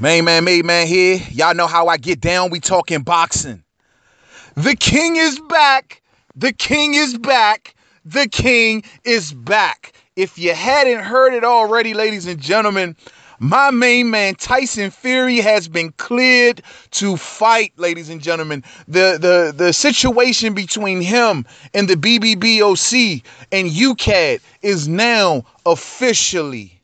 Made man here. Y'all know how I get down. We talking boxing. The king is back. The king is back. The king is back. If you hadn't heard it already, ladies and gentlemen, my main man Tyson Fury has been cleared to fight, ladies and gentlemen. The situation between him and the BBBOC and UCAD is now officially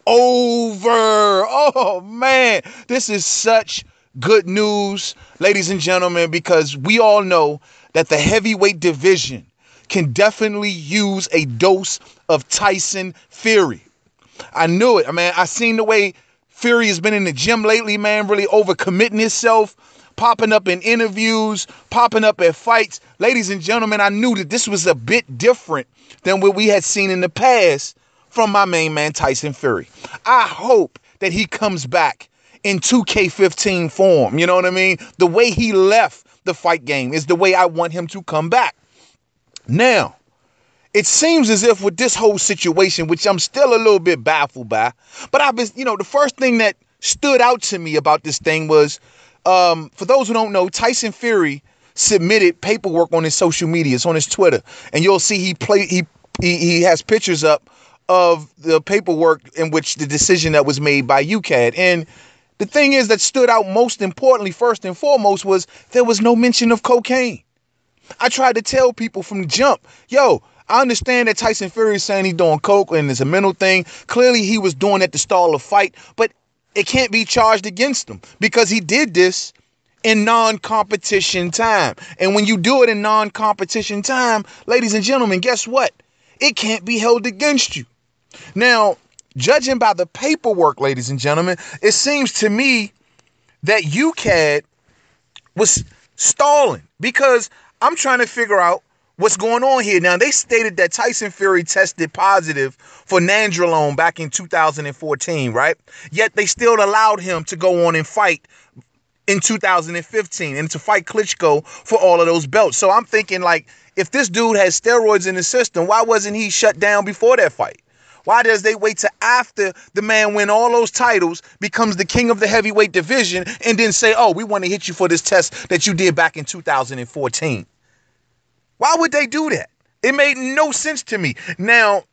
over. Oh man, this is such good news, ladies and gentlemen, because we all know that the heavyweight division can definitely use a dose of Tyson Fury. I knew it, man. I seen the way Fury has been in the gym lately, man, really overcommitting himself, popping up in interviews, popping up at fights. Ladies and gentlemen, I knew that this was a bit different than what we had seen in the past from my main man, Tyson Fury. I hope that he comes back in 2K15 form. You know what I mean? The way he left the fight game is the way I want him to come back. Now, it seems as if with this whole situation, which I'm still a little bit baffled by, but I've been, the first thing that stood out to me about this thing was, for those who don't know, Tyson Fury submitted paperwork on his social medias, on his Twitter, and you'll see he has pictures up of the paperwork in which the decision that was made by UCAD. And the thing is that stood out most importantly, first and foremost, was there was no mention of cocaine. I tried to tell people from the jump, I understand that Tyson Fury is saying he's doing coke and it's a mental thing. Clearly he was doing it to stall a fight, but it can't be charged against him because he did this in non-competition time. And when you do it in non-competition time, ladies and gentlemen, guess what? It can't be held against you. Now, judging by the paperwork, ladies and gentlemen, it seems to me that UCAD was stalling because I'm trying to figure out what's going on here. Now, they stated that Tyson Fury tested positive for nandrolone back in 2014, right? Yet they still allowed him to go on and fight in 2015 and to fight Klitschko for all of those belts. So I'm thinking, like, if this dude has steroids in the system, why wasn't he shut down before that fight? Why does they wait till after the man win all those titles, becomes the king of the heavyweight division, and then say, oh, we want to hit you for this test that you did back in 2014? Why would they do that? It made no sense to me. Now,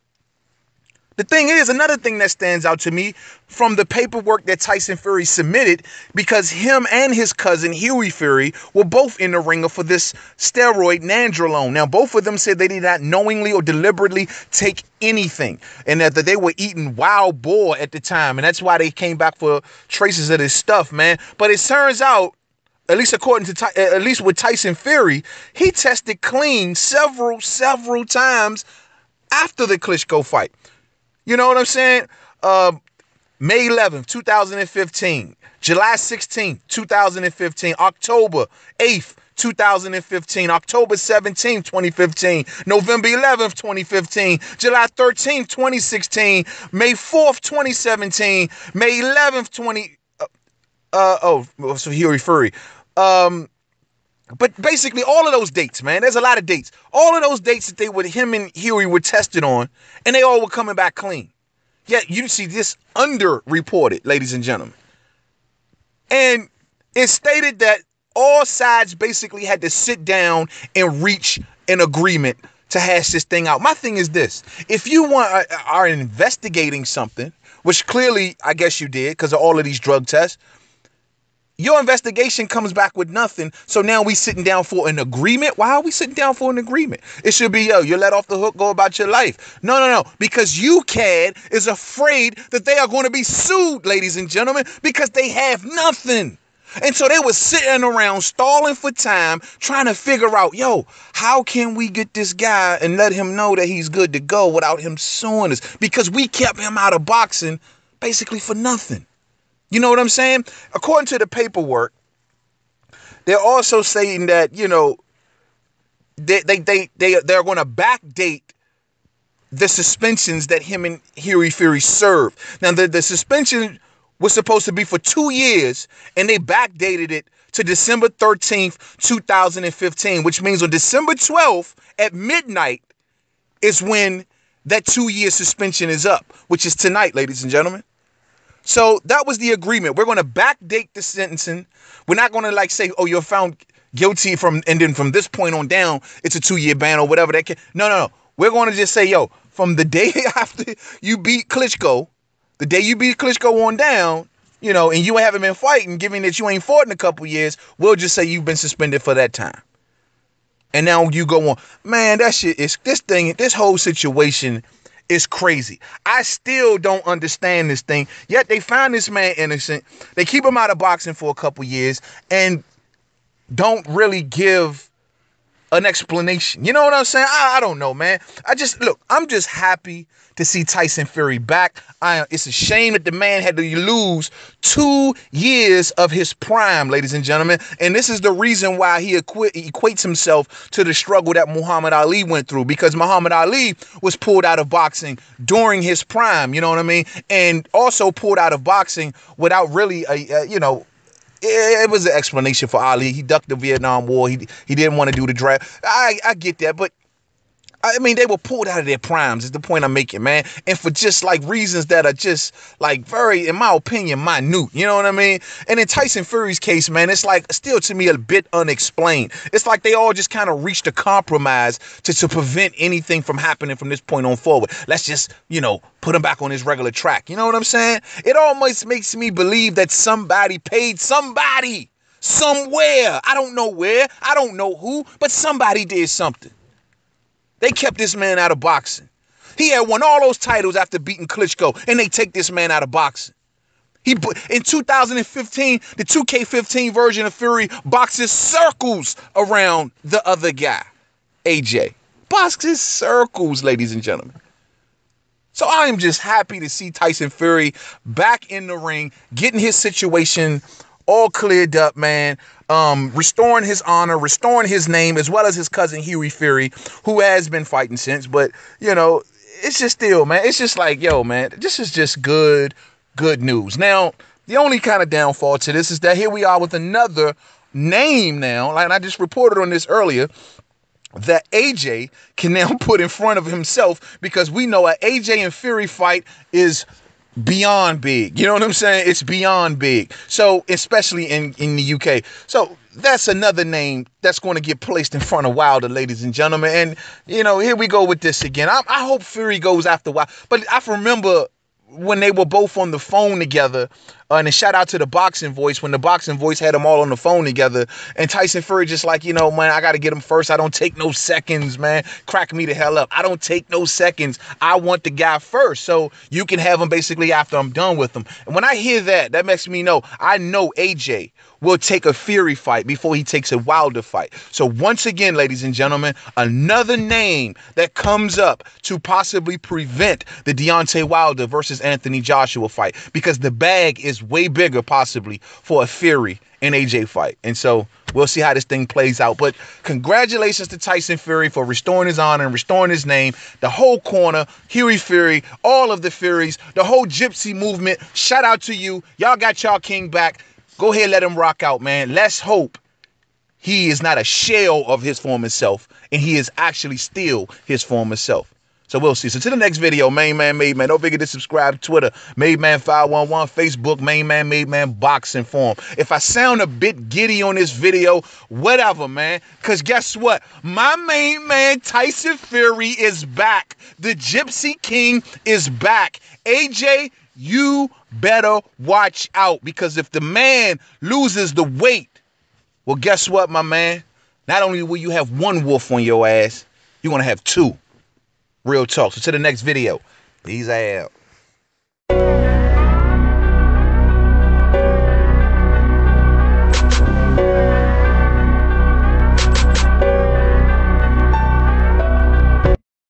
the thing is, another thing that stands out to me from the paperwork that Tyson Fury submitted, because him and his cousin Huey Fury were both in the ringer for this steroid nandrolone. Now, both of them said they did not knowingly or deliberately take anything, and that they were eating wild boar at the time, and that's why they came back for traces of this stuff, man. But it turns out, at least according to at least with Tyson Fury, he tested clean several times after the Klitschko fight. You know what I'm saying? May 11th, 2015, July 16th, 2015, October 8th, 2015, October 17th, 2015, November 11th, 2015, July 13th, 2016, May 4th, 2017, May 11th, so Huey Fury. But basically all of those dates, man, there's a lot of dates. All of those dates that him and Huey were tested on, and they all were coming back clean. Yet you see this underreported, ladies and gentlemen. And it stated that all sides basically had to sit down and reach an agreement to hash this thing out. My thing is this: if you are investigating something, which clearly I guess you did because of all of these drug tests, your investigation comes back with nothing. So now we sitting down for an agreement. Why are we sitting down for an agreement? It should be, you let off the hook, go about your life. No. Because UCAD is afraid that they are going to be sued, ladies and gentlemen, because they have nothing. And so they were sitting around stalling for time, trying to figure out, how can we get this guy and let him know that he's good to go without him suing us? Because we kept him out of boxing basically for nothing. You know what I'm saying? According to the paperwork, they're also saying that, they're going to backdate the suspensions that him and Huey Fury served. Now, the suspension was supposed to be for 2 years, and they backdated it to December 13th, 2015, which means on December 12th at midnight is when that 2-year suspension is up, which is tonight, ladies and gentlemen. So that was the agreement. We're going to backdate the sentencing. We're not going to like say, oh, you're found guilty and then from this point on down, it's a 2-year ban or whatever. No. We're going to just say, yo, from the day after you beat Klitschko, the day you beat Klitschko on down, and you haven't been fighting, given that you ain't fought in a couple years, we'll just say you've been suspended for that time. And now you go on. Man, that shit is, this whole situation is crazy. I still don't understand this thing. Yet they found this man innocent. They keep him out of boxing for a couple years and don't really give an explanation. You know what I'm saying? I don't know, man. I'm just happy to see Tyson Fury back. It's a shame that the man had to lose 2 years of his prime, ladies and gentlemen. And this is the reason why he equates himself to the struggle that Muhammad Ali went through, because Muhammad Ali was pulled out of boxing during his prime, you know what I mean? And also pulled out of boxing without really it was an explanation for Ali. He ducked the Vietnam War. He didn't want to do the draft. I get that, but I mean, they were pulled out of their primes is the point I'm making, man. And for just like reasons that are just like very, in my opinion, minute. You know what I mean? And in Tyson Fury's case, man, it's like still to me a bit unexplained. It's like they all just kind of reached a compromise to prevent anything from happening from this point on forward. Let's just, put him back on his regular track. You know what I'm saying? It almost makes me believe that somebody paid somebody somewhere. I don't know where. I don't know who, but somebody did something. They kept this man out of boxing. He had won all those titles after beating Klitschko, and they take this man out of boxing. In 2015, the 2K15 version of Fury boxes circles around the other guy, AJ. Boxes circles, ladies and gentlemen. So I am just happy to see Tyson Fury back in the ring, getting his situation all cleared up, man. Restoring his honor, restoring his name, as well as his cousin Huey Fury, who has been fighting since. But, it's just still, man. It's just like, yo, man, this is just good news. Now, the only kind of downfall to this is that here we are with another name now. Like I just reported on this earlier, that AJ can now put in front of himself, because we know an AJ and Fury fight is beyond big. You know what I'm saying? It's beyond big. So especially in the UK. So that's another name that's going to get placed in front of Wilder, ladies and gentlemen. And, here we go with this again. I hope Fury goes after Wilder. But I remember when they were both on the phone together, and a shout out to the Boxing Voice, when the Boxing Voice had them all on the phone together, and Tyson Fury just like, man, I got to get him first. I don't take no seconds, man. Crack me the hell up. I don't take no seconds. I want the guy first, so you can have him basically after I'm done with him. And when I hear that, that makes me know, I know AJ will take a Fury fight before he takes a Wilder fight. So once again, ladies and gentlemen, another name that comes up to possibly prevent the Deontay Wilder versus Anthony Joshua fight, because the bag is way bigger possibly for a Fury and AJ fight. And so we'll see how this thing plays out. But congratulations to Tyson Fury for restoring his honor and restoring his name. The whole corner, Huey Fury, all of the Furies, the whole Gypsy movement. Shout out to you. Y'all got y'all king back. Go ahead, let him rock out, man. Let's hope he is not a shell of his former self, and he is actually still his former self. So we'll see. So to the next video, Main Man, Made Man. Don't forget to subscribe to Twitter, Made Man 511, Facebook, Main Man, Made Man, Boxing Forum. If I sound a bit giddy on this video, whatever, man. Because guess what? My main man, Tyson Fury, is back. The Gypsy King is back. AJ, you better watch out, because if the man loses the weight, well, guess what, my man? Not only will you have one wolf on your ass, you're going to have two. Real talk. So to the next video. Peace out.